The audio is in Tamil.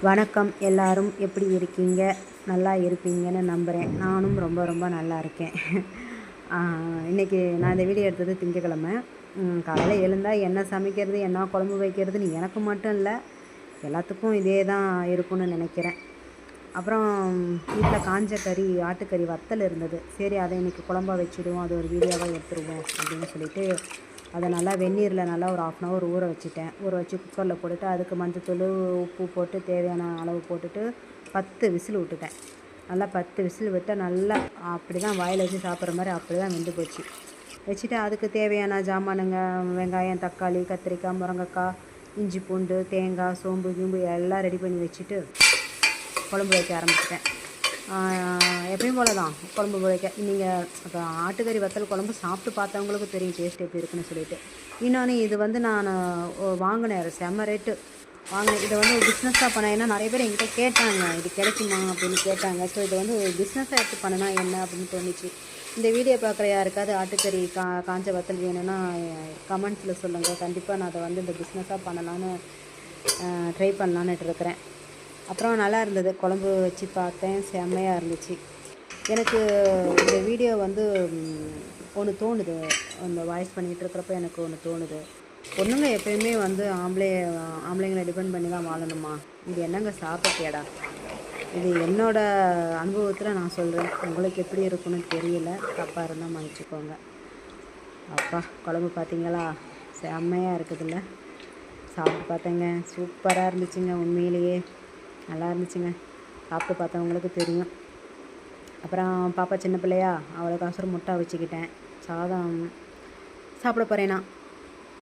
வணக்கம். எல்லாரும் எப்படி இருக்கீங்க? நல்லா இருப்பீங்கன்னு நம்புகிறேன். நானும் ரொம்ப ரொம்ப நல்லா இருக்கேன். இன்றைக்கி நான் இந்த வீடியோ எடுத்தது திங்கக்கிழமை. காலையில் எழுந்தால் என்ன சமைக்கிறது, என்ன குழம்பு வைக்கிறதுன்னு எனக்கு மட்டும் இல்லை, எல்லாத்துக்கும் இதே தான் இருக்கும்னு நினைக்கிறேன். அப்புறம் வீட்டில் காஞ்ச கறி, ஆட்டுக்கறி வத்தல் இருந்தது. சரி, அதை இன்றைக்கி குழம்பா வச்சுடுவோம், அது ஒரு வீடியோவாக எடுத்துருவோம் அப்படின்னு சொல்லிட்டு அதை நல்லா வெந்நீரில் நல்லா ஒரு 1/2 hour ஊற வச்சுட்டேன். ஊற வச்சு குக்கரில் போட்டுட்டு அதுக்கு மஞ்சத்தூள், உப்பு போட்டு தேவையான அளவு போட்டுட்டு 10 விசில் விட்டுட்டேன். நல்லா 10 விசில் விட்டால் நல்லா அப்படி தான் வாயில் வச்சு சாப்பிட்ற மாதிரி அப்படி தான் வெந்து போச்சு. வச்சுட்டு அதுக்கு தேவையான ஜாமானுங்க, வெங்காயம், தக்காளி, கத்திரிக்காய், முருங்கைக்காய், இஞ்சி பூண்டு, தேங்காய், சோம்பு கீம்பு எல்லாம் ரெடி பண்ணி வச்சுட்டு குழம்பு வைக்க ஆரம்பிச்சிட்டேன். எப்பயும் போல தான் குழம்பு வைக்க. நீங்கள் இப்போ ஆட்டுக்கறி வத்தல் குழம்பு சாப்பிட்டு பார்த்தவங்களுக்கு தெரியும் டேஸ்ட் எப்படி இருக்குன்னு சொல்லிட்டு. இன்னொன்று, இது வந்து நான் வாங்கினேன், செம்ம ரேட்டு வாங்கினேன். இதை வந்து ஒரு பிஸ்னஸாக பண்ணேன். ஏன்னா நிறைய பேர் என்கிட்ட கேட்டாங்க, இது கிடைக்குமா அப்படின்னு கேட்டாங்க. ஸோ இதை வந்து ஒரு பிஸ்னஸாக எடுத்து பண்ணினா என்ன அப்படின்னு தோணுச்சு. இந்த வீடியோ பார்க்குற யாருக்காவது ஆட்டுக்கறி காஞ்ச வத்தல் வேணும்னா கமெண்ட்ஸில் சொல்லுங்கள். கண்டிப்பாக நான் அதை வந்து இந்த பிஸ்னஸாக பண்ணலான்னு ட்ரை பண்ணலான்னுட்டு இருக்கிறேன். அப்புறம் நல்லா இருந்தது, குழம்பு வச்சு பார்த்தேன், செம்மையாக இருந்துச்சு. எனக்கு இந்த வீடியோ வந்து ஒன்று தோணுது, அந்த வாய்ஸ் பண்ணிகிட்டு இருக்கிறப்ப எனக்கு ஒன்று தோணுது. பொண்ணுங்க எப்பயுமே வந்து ஆம்பளைங்களை டிபெண்ட் பண்ணி தான் வாழணுமா? இது என்னங்க சாப்பிட்டேடா? இது என்னோடய அனுபவத்தில் நான் சொல்கிறேன். உங்களுக்கு எப்படி இருக்குன்னு தெரியல, தப்பாக இருந்தால் மன்னிச்சுக்கோங்க. அப்பா, குழம்பு பார்த்தீங்களா? செம்மையாக இருக்குதுல்ல. சாப்பிட்டு பார்த்தேங்க, சூப்பராக இருந்துச்சுங்க. உண்மையிலேயே நல்லா இருந்துச்சுங்க. சாப்பிட்டு பார்த்தவங்களுக்கு தெரியும். அப்புறம் பாப்பா சின்ன பிள்ளையா, அவளுக்கு அவசரம் முட்டை வச்சுக்கிட்டேன். சாதம் சாப்பிட போகிறேன்னா